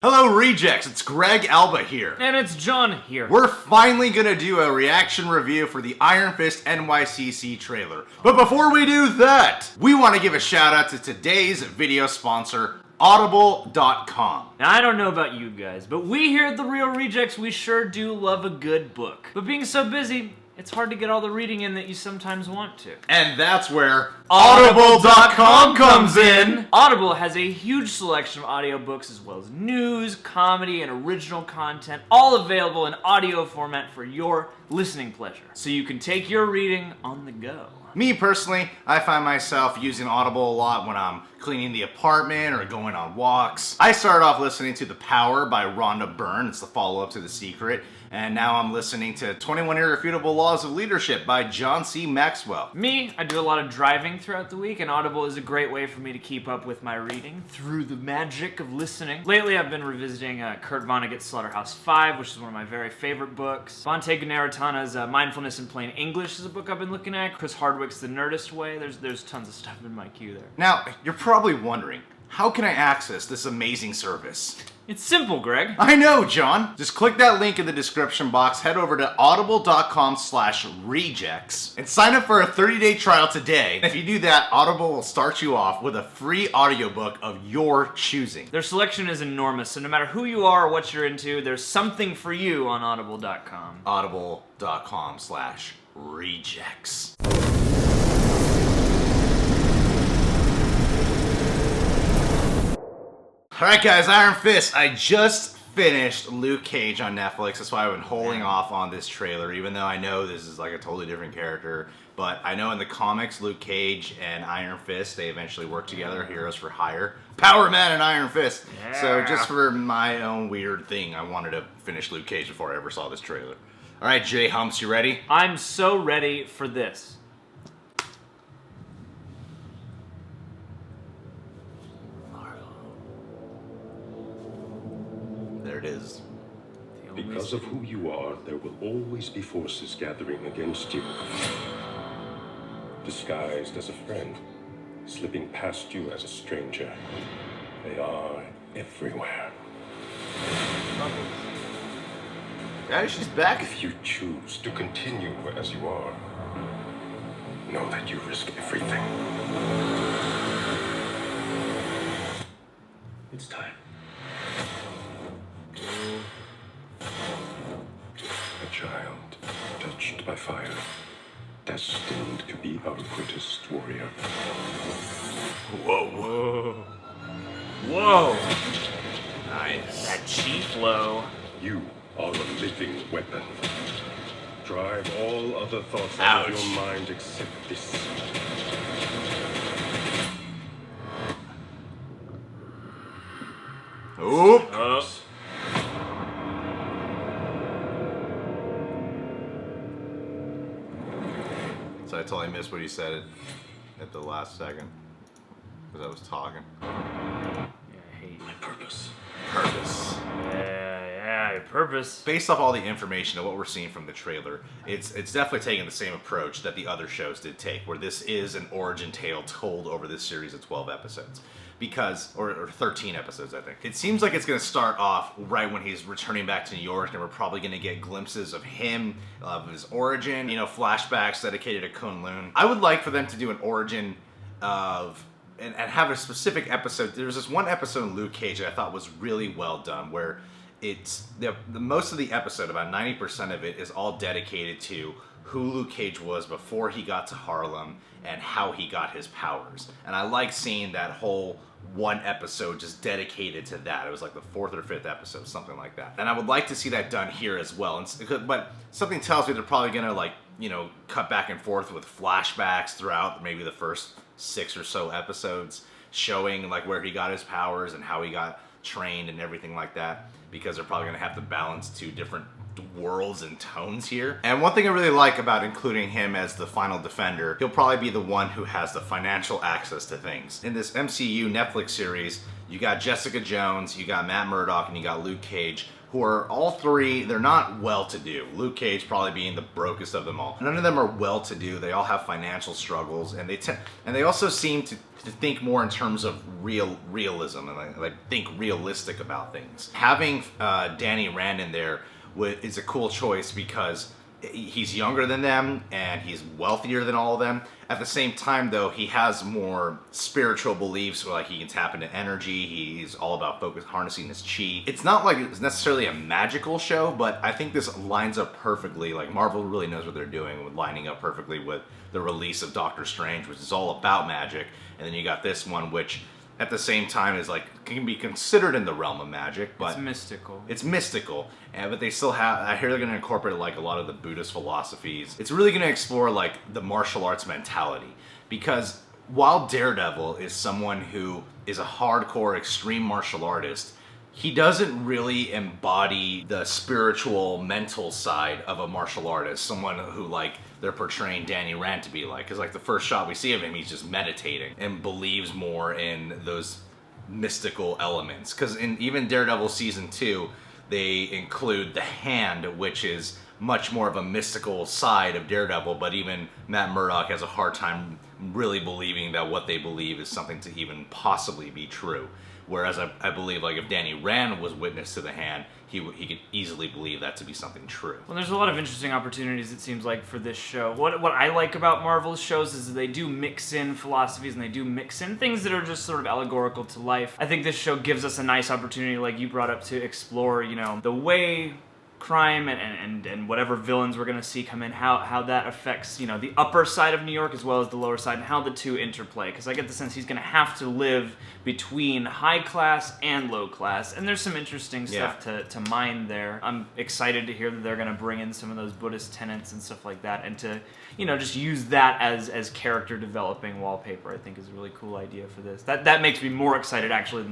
Hello Rejects, it's Greg Alba here. And it's John here. We're finally gonna do a reaction review for the Iron Fist NYCC trailer. But before we do that, we want to give a shout out to today's video sponsor, Audible.com. Now, I don't know about you guys, but we here at The Real Rejects, we sure do love a good book. But being so busy, it's hard to get all the reading in that you sometimes want to. And that's where Audible.com comes in! Audible has a huge selection of audiobooks as well as news, comedy, and original content, all available in audio format for your listening pleasure. So you can take your reading on the go. Me personally, I find myself using Audible a lot when I'm cleaning the apartment or going on walks. I started off listening to The Power by Rhonda Byrne. It's the follow-up to The Secret. And now I'm listening to 21 Irrefutable Laws of Leadership by John C. Maxwell. Me, I do a lot of driving throughout the week, and Audible is a great way for me to keep up with my reading through the magic of listening. Lately, I've been revisiting Kurt Vonnegut's Slaughterhouse-5, which is one of my very favorite books. Vontae Gunaratana's Mindfulness in Plain English is a book I've been looking at. Chris Hardwick's The Nerdist Way. There's tons of stuff in my queue there. Now, you're probably wondering, how can I access this amazing service? It's simple, Greg. I know, John. Just click that link in the description box, head over to audible.com/rejects, and sign up for a 30-day trial today. And if you do that, Audible will start you off with a free audiobook of your choosing. Their selection is enormous, so no matter who you are or what you're into, there's something for you on audible.com. Audible.com/rejects. Alright guys, Iron Fist. I just finished Luke Cage on Netflix. That's why I've been holding off on this trailer, even though I know this is like a totally different character. But I know in the comics, Luke Cage and Iron Fist, they eventually work together, heroes for hire. Power Man and Iron Fist. Yeah. So just for my own weird thing, I wanted to finish Luke Cage before I ever saw this trailer. Alright, Jay Humps, you ready? I'm so ready for this. There it is. Because of who you are, there will always be forces gathering against you. Disguised as a friend, slipping past you as a stranger. They are everywhere. Guys, she's back. If you choose to continue as you are, know that you risk everything. It's time. A child touched by fire, destined to be our greatest warrior. Whoa. Whoa. Whoa. Nice. That chi flow. You are a living weapon. Drive all other thoughts Ouch. out of your mind except this. Oop. So I totally missed what he said at the last second. Because I was talking. Yeah, I hate My purpose. Purpose. Yeah, your purpose. Based off all the information of what we're seeing from the trailer, it's definitely taking the same approach that the other shows did take, where this is an origin tale told over this series of 12 episodes. Because, or 13 episodes, I think. It seems like it's going to start off right when he's returning back to New York, and we're probably going to get glimpses of him, of his origin, you know, flashbacks dedicated to Kunlun. I would like for them to do an origin of, and have a specific episode. There was this one episode in Luke Cage that I thought was really well done, where it's, the most of the episode, about 90% of it, is all dedicated to who Luke Cage was before he got to Harlem and how he got his powers. And I like seeing that whole one episode just dedicated to that. It was like the 4th or 5th episode, something like that. And I would like to see that done here as well. But something tells me they're probably gonna, like, you know, cut back and forth with flashbacks throughout maybe the first 6 or so episodes, showing like where he got his powers and how he got trained and everything like that, because they're probably gonna have to balance two different worlds and tones here. And one thing I really like about including him as the final defender, he'll probably be the one who has the financial access to things. In this MCU Netflix series, You got Jessica Jones, you got Matt Murdock, and you got Luke Cage, who are all three, they're not well-to-do. Luke Cage probably being the brokest of them all. None of them are well-to-do. They all have financial struggles, and they also seem to think more in terms of realism and like think realistic about things. Having Danny Rand in there is a cool choice because he's younger than them and he's wealthier than all of them. At the same time, though, he has more spiritual beliefs, where like he can tap into energy. He's all about harnessing his chi. It's not like it's necessarily a magical show, but I think this lines up perfectly. Like Marvel really knows what they're doing with lining up perfectly with the release of Doctor Strange, which is all about magic, and then you got this one, which at the same time is like can be considered in the realm of magic, but it's mystical, but they still have, I hear they're going to incorporate like a lot of the Buddhist philosophies. It's really going to explore like the martial arts mentality, because while Daredevil is someone who is a hardcore extreme martial artist, he doesn't really embody the spiritual, mental side of a martial artist, someone who like they're portraying Danny Rand to be like. Because like the first shot we see of him, he's just meditating and believes more in those mystical elements. Because in even Daredevil Season 2, they include the Hand, which is much more of a mystical side of Daredevil, but even Matt Murdock has a hard time really believing that what they believe is something to even possibly be true. Whereas I believe like if Danny Rand was witness to the Hand, he could easily believe that to be something true. Well, there's a lot of interesting opportunities, it seems like, for this show. What I like about Marvel's shows is that they do mix in philosophies and they do mix in things that are just sort of allegorical to life. I think this show gives us a nice opportunity, like you brought up, to explore, you know, the way crime and whatever villains we're going to see come in, how that affects, you know, the upper side of New York as well as the lower side, and how the two interplay. Because I get the sense he's going to have to live between high class and low class, and there's some interesting stuff to mine there. I'm excited to hear that they're going to bring in some of those Buddhist tenets and stuff like that, and to, you know, just use that as character developing wallpaper. I think is a really cool idea for this. That makes me more excited actually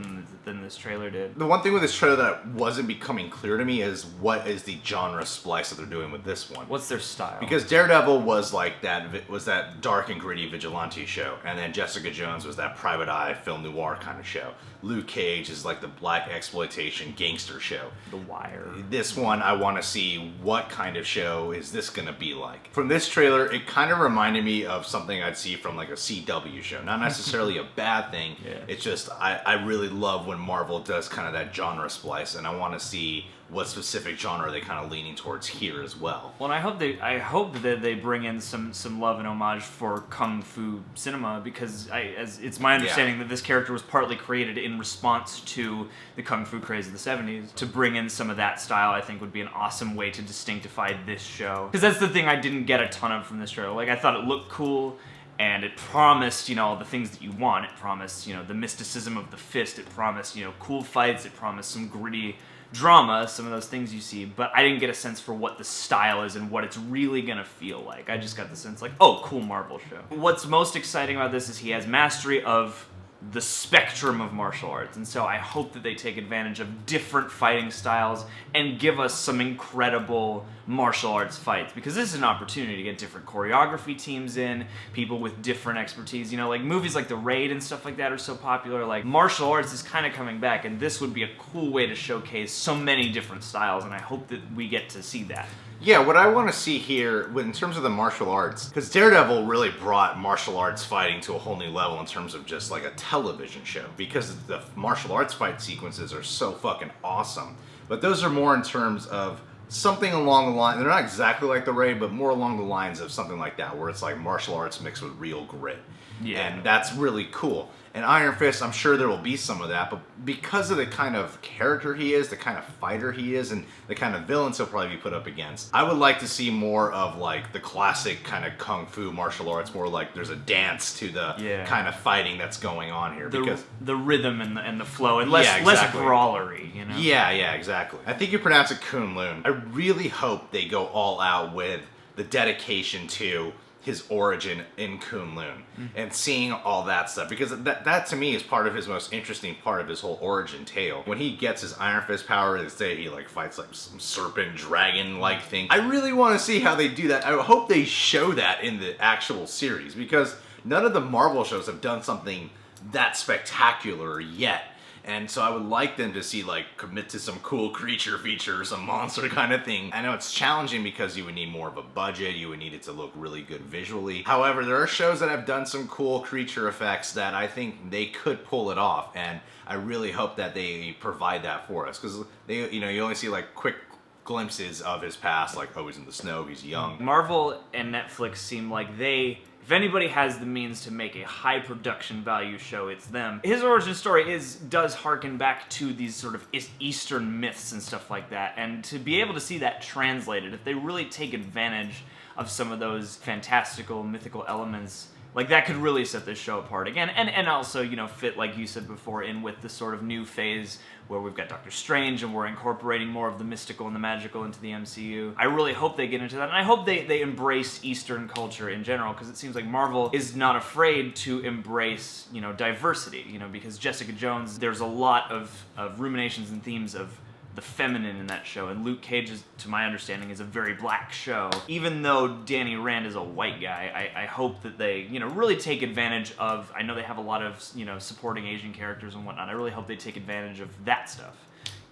than this trailer did. The one thing with this trailer that wasn't becoming clear to me is what is the genre splice that they're doing with this one. What's their style? Because Daredevil was like that dark and gritty vigilante show, and then Jessica Jones was that private eye film noir kind of show. Luke Cage is like the black exploitation gangster show. The Wire. This one, I want to see what kind of show is this going to be like. From this trailer, it kind of reminded me of something I'd see from like a CW show. Not necessarily a bad thing. Yeah. It's just I really love when Marvel does kind of that genre splice, and I want to see what specific genre they kind of leaning towards here as well. Well, and I hope that they bring in some love and homage for kung fu cinema, because as it's my understanding that this character was partly created in response to the kung fu craze of the 70s. To bring in some of that style, I think, would be an awesome way to distinctify this show. Because that's the thing I didn't get a ton of from this trailer. Like, I thought it looked cool, and it promised, you know, all the things that you want. It promised, you know, the mysticism of the fist. It promised, you know, cool fights. It promised some gritty drama, some of those things you see, but I didn't get a sense for what the style is and what it's really gonna feel like. I just got the sense like, oh, cool Marvel show. What's most exciting about this is he has mastery of the spectrum of martial arts, and so I hope that they take advantage of different fighting styles and give us some incredible martial arts fights, because this is an opportunity to get different choreography teams in, people with different expertise. You know, like movies like The Raid and stuff like that are so popular. Like, martial arts is kind of coming back, and this would be a cool way to showcase so many different styles, and I hope that we get to see that. Yeah, what I want to see here, in terms of the martial arts, because Daredevil really brought martial arts fighting to a whole new level in terms of just like a television show, because the martial arts fight sequences are so fucking awesome. But those are more in terms of something along the line, they're not exactly like The Raid, but more along the lines of something like that, where it's like martial arts mixed with real grit. Yeah. And that's really cool. And Iron Fist, I'm sure there will be some of that, but because of the kind of character he is, the kind of fighter he is, and the kind of villains he'll probably be put up against, I would like to see more of like the classic kind of kung fu martial arts, more like there's a dance to the kind of fighting that's going on here. Because the rhythm and the flow, and less brawlery, you know? Yeah, exactly. I think you pronounce it Kunlun. I really hope they go all out with the dedication to his origin in Kunlun and seeing all that stuff, because that to me is part of his most interesting part of his whole origin tale. When he gets his Iron Fist power, they say he like fights like some serpent dragon like thing. I really want to see how they do that. I hope they show that in the actual series, because none of the Marvel shows have done something that spectacular yet. And so I would like them to see, like, commit to some cool creature feature, some monster kind of thing. I know it's challenging because you would need more of a budget, you would need it to look really good visually. However, there are shows that have done some cool creature effects that I think they could pull it off, and I really hope that they provide that for us, because they, you know, you only see like quick glimpses of his past, like, oh, he's in the snow, he's young. Marvel and Netflix seem like they, if anybody has the means to make a high production value show, it's them. His origin story does harken back to these sort of Eastern myths and stuff like that, and to be able to see that translated, if they really take advantage of some of those fantastical, mythical elements, like, that could really set this show apart again, and also, you know, fit, like you said before, in with the sort of new phase where we've got Doctor Strange and we're incorporating more of the mystical and the magical into the MCU. I really hope they get into that, and I hope they embrace Eastern culture in general, because it seems like Marvel is not afraid to embrace, you know, diversity, you know, because Jessica Jones, there's a lot of ruminations and themes of the feminine in that show, and Luke Cage, is, to my understanding, is a very black show. Even though Danny Rand is a white guy, I hope that they, you know, really take advantage of, I know they have a lot of, you know, supporting Asian characters and whatnot, I really hope they take advantage of that stuff,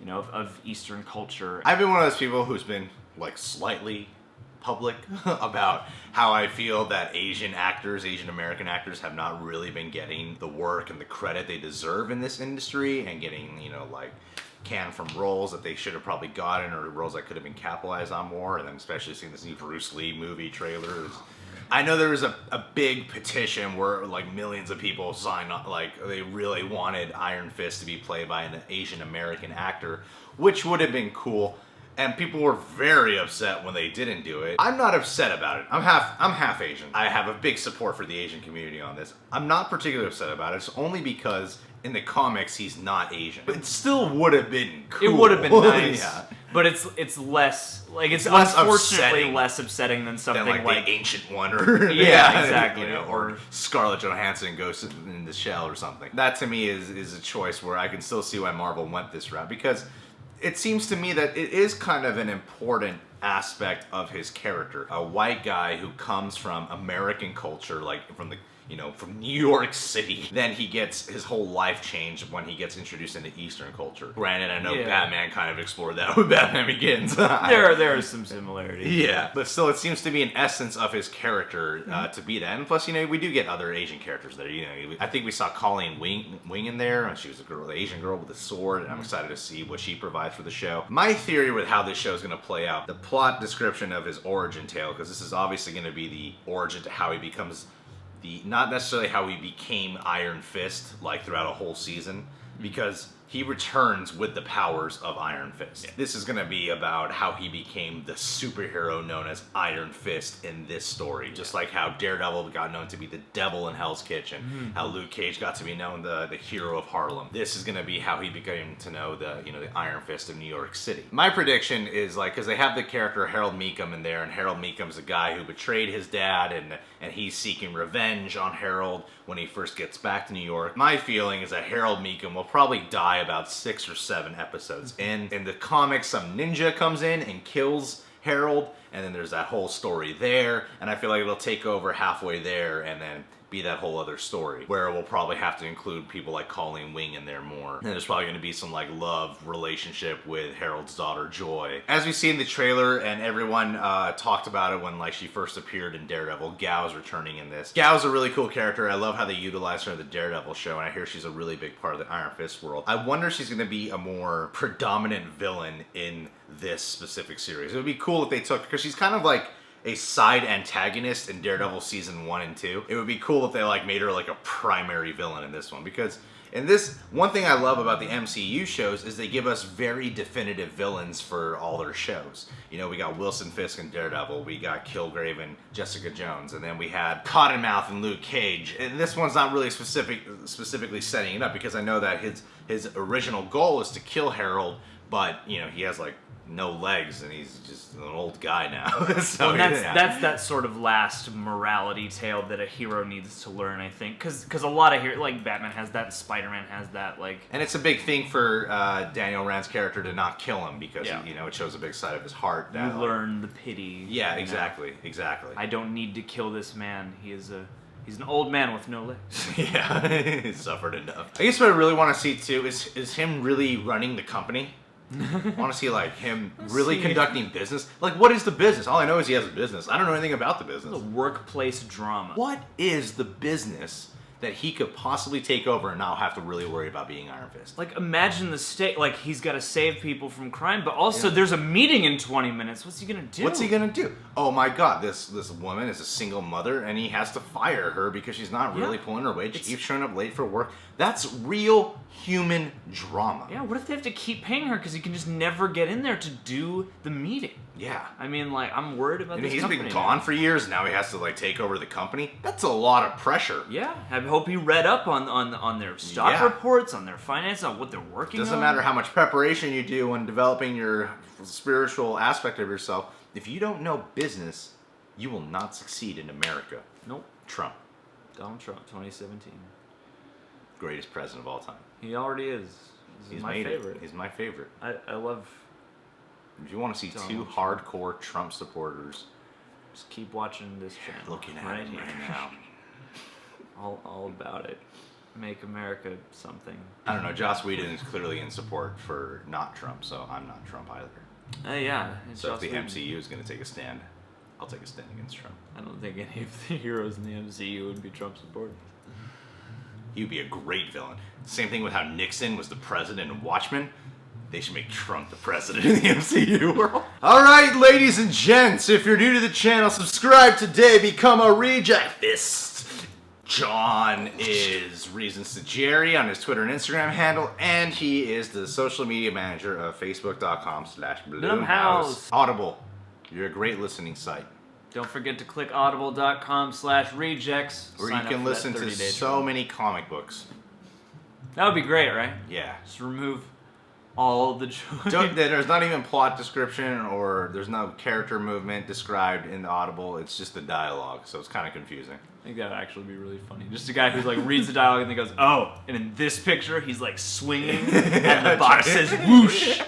you know, of Eastern culture. I've been one of those people who's been, like, slightly public about how I feel that Asian American actors have not really been getting the work and the credit they deserve in this industry, and getting, you know, like, canned from roles that they should have probably gotten, or roles that could have been capitalized on more, and then especially seeing this new Bruce Lee movie trailers. I know there was a big petition where, like, millions of people signed up, like, they really wanted Iron Fist to be played by an Asian American actor, which would have been cool. And people were very upset when they didn't do it. I'm not upset about it. I'm half Asian. I have a big support for the Asian community on this. I'm not particularly upset about it. It's only because in the comics he's not Asian. But it still would have been cool. It would have been nice. Yeah. But it's less, like, it's less unfortunately upsetting less upsetting than something than, like, the Ancient One, or yeah, exactly, you know, or Scarlett Johansson goes in the shell or something. That to me is a choice where I can still see why Marvel went this route, because it seems to me that it is kind of an important aspect of his character. A white guy who comes from American culture, like from the, you know, from New York City, then he gets his whole life changed when he gets introduced into Eastern culture. Granted, I know Batman kind of explored that with Batman Begins. there are some similarities. Yeah, but still, it seems to be an essence of his character to be that. And plus, you know, we do get other Asian characters there. You know, I think we saw Colleen Wing in there, and she was a girl, the Asian girl with a sword, and I'm excited to see what she provides for the show. My theory with how this show is going to play out, the plot description of his origin tale, because this is obviously going to be the origin to how he becomes not necessarily how he became Iron Fist, like, throughout a whole season, because he returns with the powers of Iron Fist. Yeah. This is going to be about how he became the superhero known as Iron Fist in this story. Just like how Daredevil got known to be the devil in Hell's Kitchen, how Luke Cage got to be known the hero of Harlem. This is going to be how he became to know the Iron Fist of New York City. My prediction is, like, because they have the character Harold Meekum in there, and Harold Meekum's a guy who betrayed his dad, and he's seeking revenge on Harold when he first gets back to New York. My feeling is that Harold Meekum will probably die about 6 or 7 episodes in. In the comics, some ninja comes in and kills Harold, and then there's that whole story there, and I feel like it'll take over halfway there and then be that whole other story, where we'll probably have to include people like Colleen Wing in there more. And there's probably going to be some, like, love relationship with Harold's daughter, Joy. As we see in the trailer, and everyone talked about it when, like, she first appeared in Daredevil, Gao's returning in this. Gao's a really cool character. I love how they utilize her in the Daredevil show, and I hear she's a really big part of the Iron Fist world. I wonder if she's going to be a more predominant villain in this specific series. It would be cool if they took, because she's kind of like a side antagonist in Daredevil season 1 and 2. It would be cool if they, like, made her like a primary villain in this one, because in this, one thing I love about the MCU shows is they give us very definitive villains for all their shows. You know, we got Wilson Fisk in Daredevil, we got Kilgrave in Jessica Jones, and then we had Cottonmouth in Luke Cage. And this one's not really specifically setting it up, because I know that his original goal is to kill Harold, but, you know, he has, like, no legs, and he's just an old guy now. So well, that's that sort of last morality tale that a hero needs to learn, I think, because a lot of like, Batman has that, Spider-Man has that, like, and it's a big thing for Daniel Rand's character to not kill him, because you know, it shows a big side of his heart. That, you learn the pity. Yeah, exactly. I don't need to kill this man. He is a He's an old man with no legs. Yeah, he's suffered enough. I guess what I really want to see too is him really running the company. I want to see like him really conducting business. Like, what is the business? All I know is he has a business. I don't know anything about the business. It's a workplace drama. What is the business that he could possibly take over and not have to really worry about being Iron Fist? Like, imagine the state. Like, he's got to save people from crime, but also there's a meeting in 20 minutes. What's he gonna do? What's he gonna do? Oh my God, this woman is a single mother, and he has to fire her because she's not really pulling her weight. She keeps showing up late for work. That's real human drama. Yeah, what if they have to keep paying her because he can just never get in there to do the meeting? Yeah. I mean, like, I'm worried about this He's company. been gone for years, now he has to like take over the company. That's a lot of pressure. Yeah, I hope he read up on their stock reports, on their finance, on what they're working on. Doesn't matter how much preparation you do when developing your spiritual aspect of yourself. If you don't know business, you will not succeed in America. Nope. Trump. Donald Trump, 2017. Greatest president of all time. He already is. He's my favorite. He's my favorite. I love... If you want to see two hardcore Trump supporters, just keep watching this channel. Looking at it right now. all about it. Make America something. I don't know. Joss Whedon is clearly in support for not Trump, so I'm not Trump either. Yeah. So if the MCU is going to take a stand, I'll take a stand against Trump. I don't think any of the heroes in the MCU would be Trump supporters. He would be a great villain. Same thing with how Nixon was the president in Watchmen. They should make Trump the president in the MCU world. All right, ladies and gents, if you're new to the channel, subscribe today. Become a reject. John is Reasons to Jerry on his Twitter and Instagram handle, and he is the social media manager of Facebook.com/Bloomhouse. Audible, you're a great listening site. Don't forget to click audible.com/rejects. Where you can listen to so many comic books. That would be great, right? Yeah. Just remove all the joy. There's not even plot description or there's no character movement described in the Audible. It's just the dialogue, so it's kind of confusing. I think that would actually be really funny. Just a guy who's like reads the dialogue and then goes, oh, and in this picture he's like swinging and the box says whoosh.